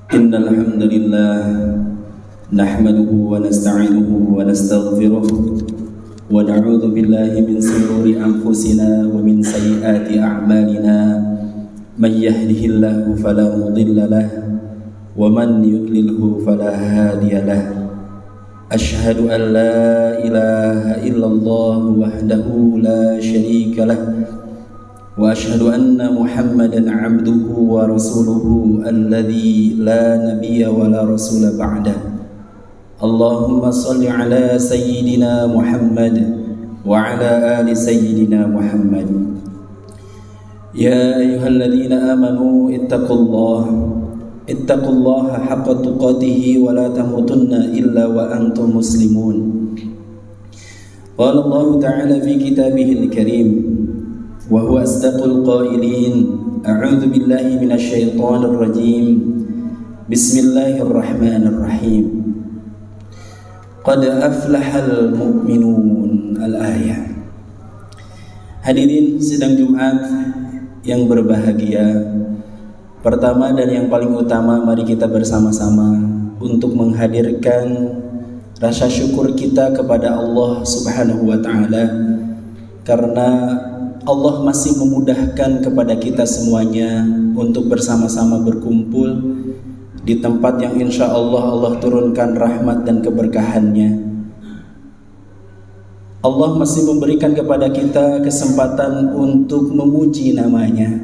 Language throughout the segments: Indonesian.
إن الحمد لله نحمده ونستعينه ونستغفره ونعوذ بالله من شرور أنفسنا ومن سيئات أعمالنا من يهده الله فلا مضل له ومن يضلله فلا هادي له أشهد أن لا إله إلا الله وحده لا شريك له وأشهد أن محمدا عبده ورسوله الذي لا نبي ولا رسول بعده اللهم صل على سيدنا محمد وعلى آل سيدنا محمد يا أيها الذين آمنوا اتقوا الله حق تقاته ولا تموتن إلا وأنتم مسلمون قال الله تعالى في كتابه الكريم وهو أصدق القائلين أعوذ بالله من الشيطان الرجيم بسم الله الرحمن الرحيم قد أفلح المؤمنون الآية. Hadirin sidang Jumat yang berbahagia, pertama dan yang paling utama, mari kita bersama-sama untuk menghadirkan rasa syukur kita kepada Allah Subhanahu wa Ta'ala, karena Allah masih memudahkan kepada kita semuanya untuk bersama-sama berkumpul di tempat yang insya Allah turunkan rahmat dan keberkahannya. Allah masih memberikan kepada kita kesempatan untuk memuji namanya.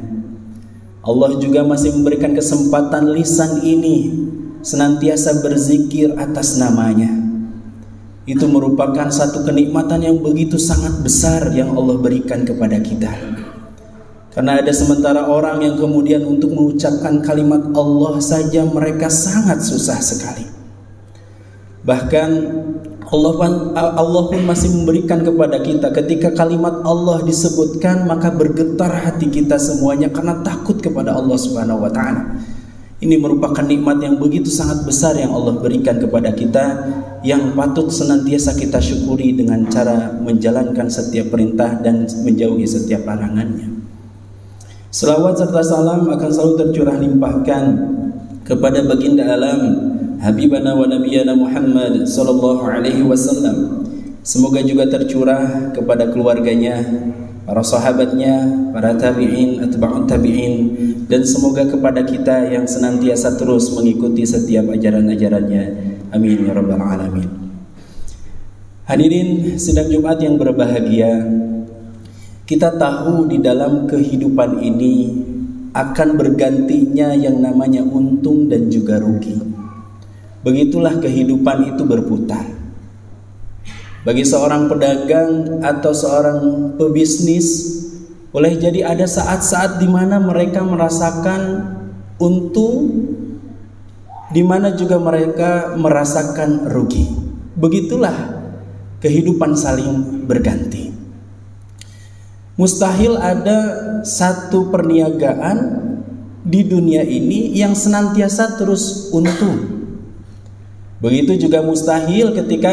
Allah juga masih memberikan kesempatan lisan ini senantiasa berzikir atas namanya. Itu merupakan satu kenikmatan yang begitu sangat besar yang Allah berikan kepada kita. Karena ada sementara orang yang kemudian untuk mengucapkan kalimat Allah saja mereka sangat susah sekali. Bahkan Allah pun masih memberikan kepada kita, ketika kalimat Allah disebutkan maka bergetar hati kita semuanya karena takut kepada Allah Subhanahu wa Ta'ala. Ini merupakan nikmat yang begitu sangat besar yang Allah berikan kepada kita, yang patut senantiasa kita syukuri dengan cara menjalankan setiap perintah dan menjauhi setiap larangannya. Selawat serta salam akan selalu tercurah limpahkan kepada baginda alam Habibana wa Nabiyana Muhammad sallallahu alaihi wasallam. Semoga juga tercurah kepada keluarganya, para sahabatnya, para tabi'in, atba'ut tabi'in, dan semoga kepada kita yang senantiasa terus mengikuti setiap ajaran-ajarannya. Amin ya rabbal alamin. Hadirin sidang Jumat yang berbahagia, kita tahu di dalam kehidupan ini akan bergantinya yang namanya untung dan juga rugi. Begitulah kehidupan itu berputar. Bagi seorang pedagang atau seorang pebisnis, boleh jadi ada saat-saat di mana mereka merasakan untung, di mana juga mereka merasakan rugi. Begitulah kehidupan saling berganti. Mustahil ada satu perniagaan di dunia ini yang senantiasa terus untung. Begitu juga mustahil ketika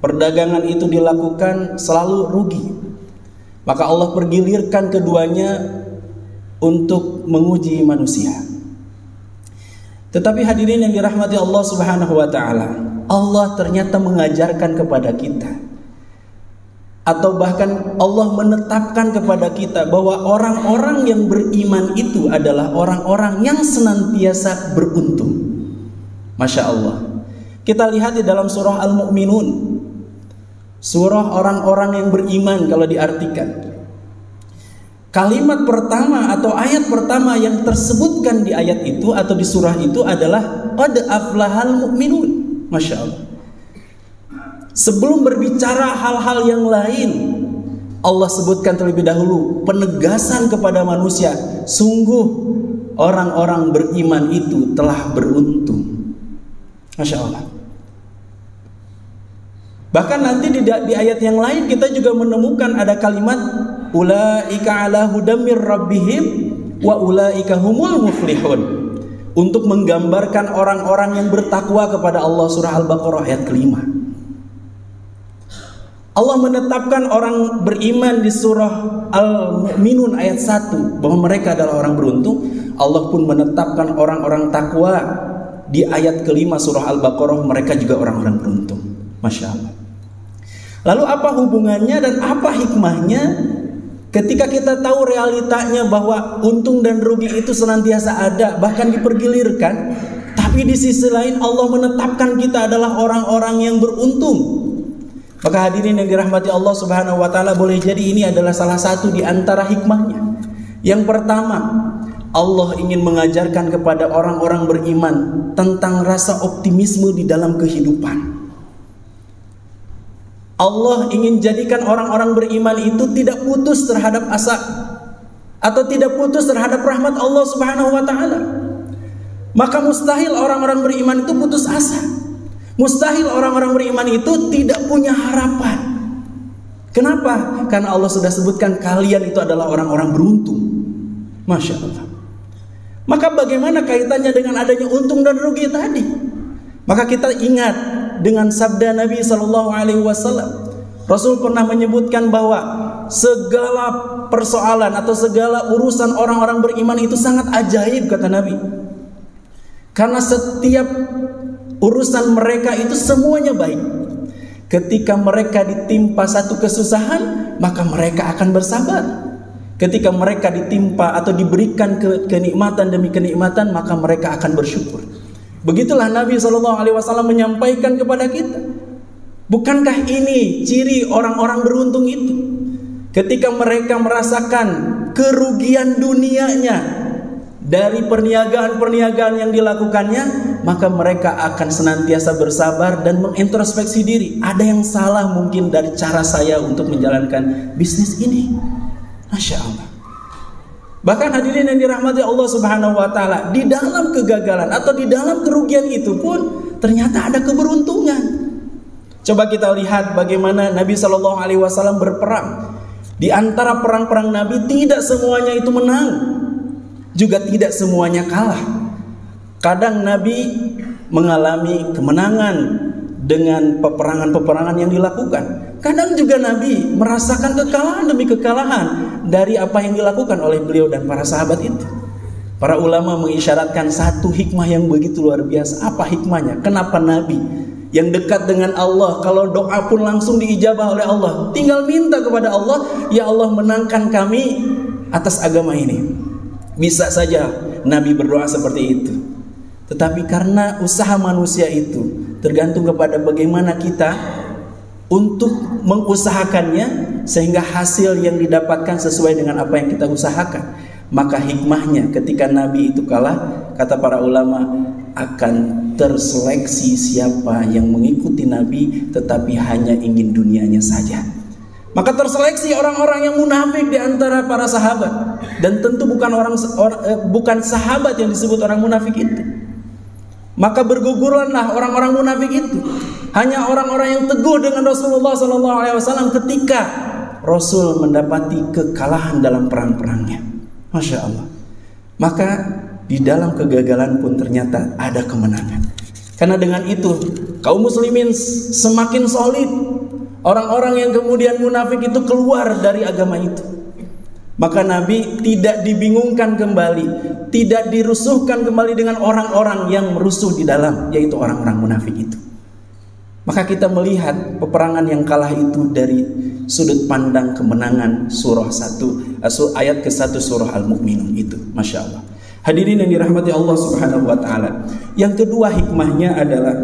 perdagangan itu dilakukan selalu rugi. Maka Allah pergilirkan keduanya untuk menguji manusia. Tetapi hadirin yang dirahmati Allah Subhanahu wa Ta'ala, Allah ternyata mengajarkan kepada kita, atau bahkan Allah menetapkan kepada kita bahwa orang-orang yang beriman itu adalah orang-orang yang senantiasa beruntung. Masya Allah. Kita lihat di dalam surah Al-Mu'minun, surah orang-orang yang beriman. Kalau diartikan, kalimat pertama atau ayat pertama yang tersebutkan di ayat itu atau di surah itu adalah qad aflahal mu'minun. Masya Allah. Sebelum berbicara hal-hal yang lain, Allah sebutkan terlebih dahulu penegasan kepada manusia, sungguh orang-orang beriman itu telah beruntung. Masya Allah. Bahkan nanti di ayat yang lain kita juga menemukan ada kalimat ulaika ala hudam mir rabbihim wa ulaika humul muflihun, untuk menggambarkan orang-orang yang bertakwa kepada Allah. Surah Al-Baqarah ayat kelima. Allah menetapkan orang beriman di surah Al-Mu'minun ayat 1 bahwa mereka adalah orang beruntung. Allah pun menetapkan orang-orang takwa di ayat kelima surah Al-Baqarah, mereka juga orang-orang beruntung. Masya Allah. Lalu apa hubungannya dan apa hikmahnya ketika kita tahu realitanya bahwa untung dan rugi itu senantiasa ada, bahkan dipergilirkan, tapi di sisi lain Allah menetapkan kita adalah orang-orang yang beruntung. Maka hadirin yang dirahmati Allah Subhanahu wa taala, boleh jadi ini adalah salah satu di antara hikmahnya. Yang pertama, Allah ingin mengajarkan kepada orang-orang beriman tentang rasa optimisme di dalam kehidupan. Allah ingin jadikan orang-orang beriman itu tidak putus terhadap asa atau tidak putus terhadap rahmat Allah Subhanahu wa taala. Maka mustahil orang-orang beriman itu putus asa. Mustahil orang-orang beriman itu tidak punya harapan. Kenapa? Karena Allah sudah sebutkan kalian itu adalah orang-orang beruntung. Masya Allah. Maka bagaimana kaitannya dengan adanya untung dan rugi tadi? Maka kita ingat dengan sabda Nabi SAW. Rasul pernah menyebutkan bahwa segala persoalan atau segala urusan orang-orang beriman itu sangat ajaib, kata Nabi. Karena setiap urusan mereka itu semuanya baik. Ketika mereka ditimpa satu kesusahan, maka mereka akan bersabar. Ketika mereka ditimpa atau diberikan kenikmatan demi kenikmatan, maka mereka akan bersyukur. Begitulah Nabi SAW menyampaikan kepada kita. Bukankah ini ciri orang-orang beruntung itu? Ketika mereka merasakan kerugian dunianya dari perniagaan-perniagaan yang dilakukannya, maka mereka akan senantiasa bersabar dan mengintrospeksi diri. Ada yang salah mungkin dari cara saya untuk menjalankan bisnis ini. Masya Allah. Bahkan hadirin yang dirahmati Allah Subhanahu wa taala, di dalam kegagalan atau di dalam kerugian itu pun ternyata ada keberuntungan. Coba kita lihat bagaimana Nabi SAW berperang. Di antara perang-perang Nabi tidak semuanya itu menang, juga tidak semuanya kalah. Kadang Nabi mengalami kemenangan dengan peperangan-peperangan yang dilakukan. Kadang juga Nabi merasakan kekalahan demi kekalahan dari apa yang dilakukan oleh beliau dan para sahabat itu. Para ulama mengisyaratkan satu hikmah yang begitu luar biasa. Apa hikmahnya? Kenapa Nabi yang dekat dengan Allah, kalau doa pun langsung diijabah oleh Allah, tinggal minta kepada Allah, ya Allah menangkan kami atas agama ini. Bisa saja Nabi berdoa seperti itu. Tetapi karena usaha manusia itu tergantung kepada bagaimana kita untuk mengusahakannya, sehingga hasil yang didapatkan sesuai dengan apa yang kita usahakan. Maka hikmahnya ketika Nabi itu kalah, kata para ulama, akan terseleksi siapa yang mengikuti Nabi tetapi hanya ingin dunianya saja. Maka terseleksi orang-orang yang munafik di antara para sahabat, dan tentu bukan sahabat yang disebut orang munafik itu. Maka bergugurlah orang-orang munafik itu. Hanya orang-orang yang teguh dengan Rasulullah SAW ketika Rasul mendapati kekalahan dalam perang-perangnya. Masya Allah. Maka di dalam kegagalan pun ternyata ada kemenangan. Karena dengan itu kaum muslimin semakin solid. Orang-orang yang kemudian munafik itu keluar dari agama itu. Maka Nabi tidak dibingungkan kembali, tidak dirusuhkan kembali dengan orang-orang yang merusuh di dalam, yaitu orang-orang munafik itu. Maka kita melihat peperangan yang kalah itu dari sudut pandang kemenangan surah 1, ayat ke-1 surah Al-Mu'minun itu. Masya Allah. Hadirin yang dirahmati Allah Subhanahu wa ta'ala. Yang kedua hikmahnya adalah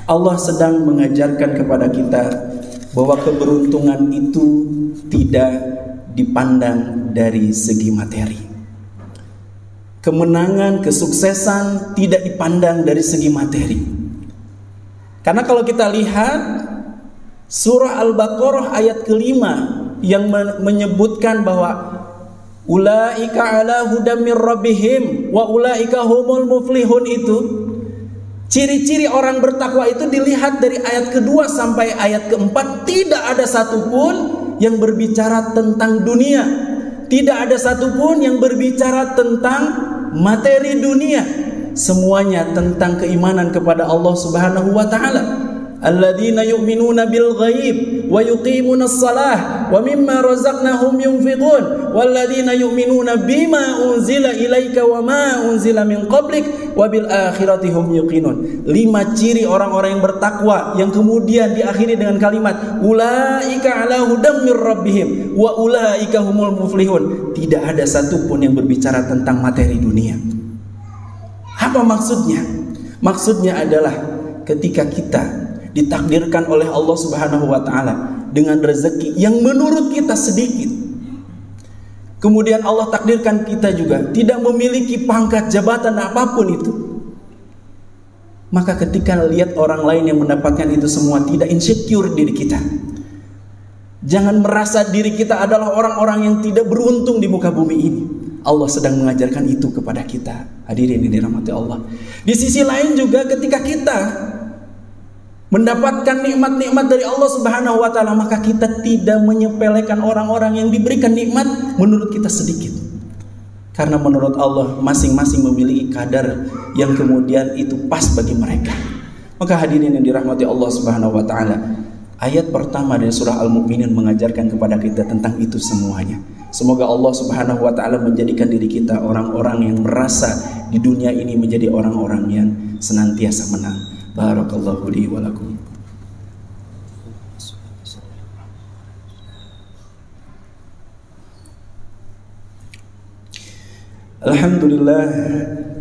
Allah sedang mengajarkan kepada kita bahwa keberuntungan itu tidak dipandang dari segi materi. Kemenangan, kesuksesan tidak dipandang dari segi materi. Karena kalau kita lihat surah Al-Baqarah ayat ke-5 yang menyebutkan bahwa ulaika ala hudam mir rabbihim wa ulaika humul muflihun, itu ciri-ciri orang bertakwa itu dilihat dari ayat kedua sampai ayat keempat. Tidak ada satupun yang berbicara tentang dunia, tidak ada satupun yang berbicara tentang materi dunia. Semuanya tentang keimanan kepada Allah Subhanahu wa ta'ala. Alladzina yu'minuna bil ghaib wa yuqimunas shalah wa mimma razaqnahum yunfiqun walladzina yu'minuna bima unzila ilaika wa ma unzila min qablik wa bil akhirati hum yuqinun. 5 ciri orang-orang yang bertakwa yang kemudian diakhiri dengan kalimat ulaika ala hudam mir rabbihim wa ulaika humul muflihun. Tidak ada satupun yang berbicara tentang materi dunia. Apa maksudnya? Maksudnya adalah ketika kita ditakdirkan oleh Allah Subhanahu wa taala dengan rezeki yang menurut kita sedikit, kemudian Allah takdirkan kita juga tidak memiliki pangkat jabatan apapun itu, maka ketika lihat orang lain yang mendapatkan itu semua, tidak insecure diri kita. Jangan merasa diri kita adalah orang-orang yang tidak beruntung di muka bumi ini. Allah sedang mengajarkan itu kepada kita. Hadirin yang dirahmati Allah. Di sisi lain juga ketika kita mendapatkan nikmat-nikmat dari Allah Subhanahu wa taala, maka kita tidak menyepelekan orang-orang yang diberikan nikmat menurut kita sedikit. Karena menurut Allah masing-masing memiliki kadar yang kemudian itu pas bagi mereka. Maka hadirin yang dirahmati Allah Subhanahu wa taala, ayat pertama dari surah Al-Mu'minun mengajarkan kepada kita tentang itu semuanya. Semoga Allah Subhanahu wa taala menjadikan diri kita orang-orang yang merasa di dunia ini menjadi orang-orang yang senantiasa menang. Barakallahu li wa lakum.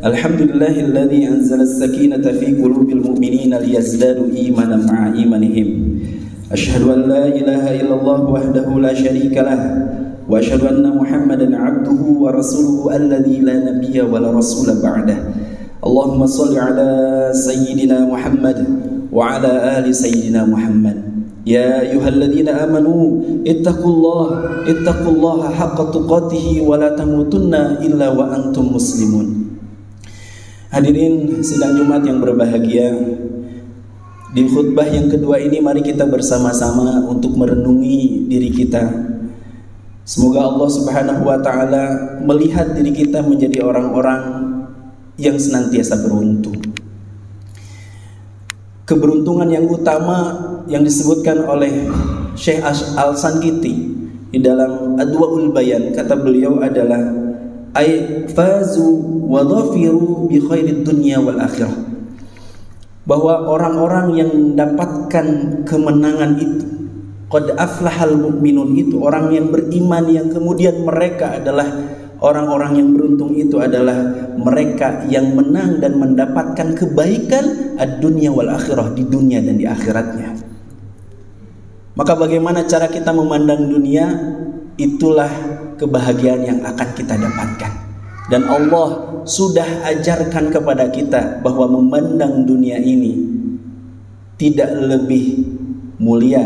Alhamdulillahilladzi anzala as-sakinata fi qulubil mu'minina liyazdadu imanan ma'a imanihim. Asyhadu an la ilaha illallah wahdahu la syarika lah. Wa asyhadu anna Muhammadan 'abduhu wa rasuluhu alladzi la nabiyya wa la rasula ba'dah. Allahumma shalli 'ala sayyidina Muhammad wa 'ala ali sayyidina Muhammad. Ya ayyuhalladzina amanu ittaqullaha haqqa tuqatih wa la tamutunna illa wa antum muslimun. Hadirin sidang Jumat yang berbahagia, di khutbah yang kedua ini mari kita bersama-sama untuk merenungi diri kita. Semoga Allah Subhanahu wa taala melihat diri kita menjadi orang-orang yang senantiasa beruntung. Keberuntungan yang utama yang disebutkan oleh Syekh Al-Sankiti di dalam Adwaul Bayan, kata beliau adalah ay fazu wa dhafiru bi khairid dunya wal akhirah. Bahwa orang-orang yang mendapatkan kemenangan itu, qad aflahal mu'minun, itu orang yang beriman yang kemudian mereka adalah orang-orang yang beruntung, itu adalah mereka yang menang dan mendapatkan kebaikan ad-dunya wal akhirah, di dunia dan di akhiratnya. Maka bagaimana cara kita memandang dunia, itulah kebahagiaan yang akan kita dapatkan. Dan Allah sudah ajarkan kepada kita bahwa memandang dunia ini tidak lebih mulia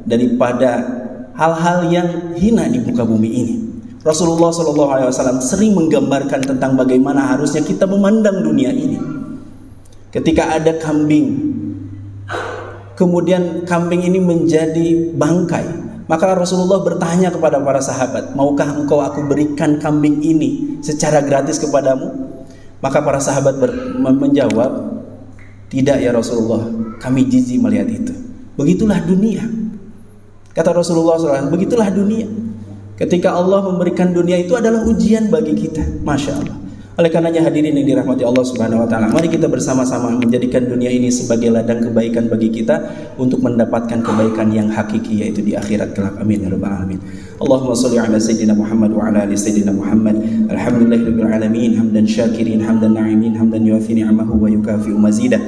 daripada hal-hal yang hina di muka bumi ini. Rasulullah SAW sering menggambarkan tentang bagaimana harusnya kita memandang dunia ini. Ketika ada kambing, kemudian kambing ini menjadi bangkai, maka Rasulullah bertanya kepada para sahabat, maukah engkau aku berikan kambing ini secara gratis kepadamu? Maka para sahabat menjawab, tidak ya Rasulullah, kami jijik melihat itu. Begitulah dunia. Kata Rasulullah SAW, begitulah dunia. Ketika Allah memberikan dunia itu adalah ujian bagi kita. Masya Allah. Oleh karenanya hadirin yang dirahmati Allah Subhanahu wa taala, mari kita bersama-sama menjadikan dunia ini sebagai ladang kebaikan bagi kita untuk mendapatkan kebaikan yang hakiki, yaitu di akhirat kelak. Amin ya rabbal alamin. Allahumma shalli ala sayyidina Muhammad wa ala ali sayyidina Muhammad. Alhamdulillahirabbil alamin, hamdan syakirin, hamdan na'imin, hamdan yuwafi ni'amahu wa yukafi'u mazidah.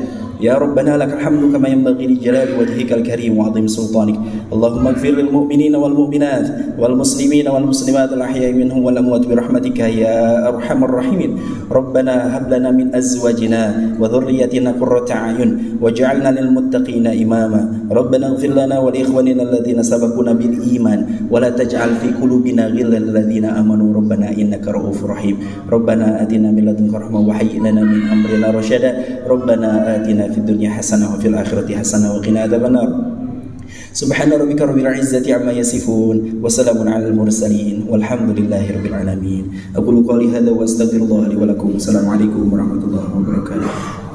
Ya Rabbana lakal hamdu kama yanbaghi li jalali wajhikal karim wa 'azimi sultanik. Allahumma ighfir lil mu'minina wal mu'minat wal muslimina wal muslimat al ahya'i minhum wal amwat bi rahmatika ya arhamar rahimin. Rabbana hab lana min azwajina wa dhurriyyatina qurrata a'yun waj'alna lil muttaqina imama. Rabbana ighfir lana wa li ikhwanina alladhina sabaquna bil iman wa la taj'al fi qulubina ghillan lil ladzina amanu rabbana innaka ra'ufur rahim. Rabbana atina min ladunka rahmah wa hayyi lana min amrina rasyada. Rabbana atina fid dunya hasanah wa fil akhirati hasanah wa qina adzabannar. Subhana rabbika rabbil izzati amma yasifun wa salamun alal mursalin walhamdulillahi rabbil alamin. Aqulu qawli hadza wa astaghfirullah li wa lakum. Assalamualaikum warahmatullahi wabarakatuh.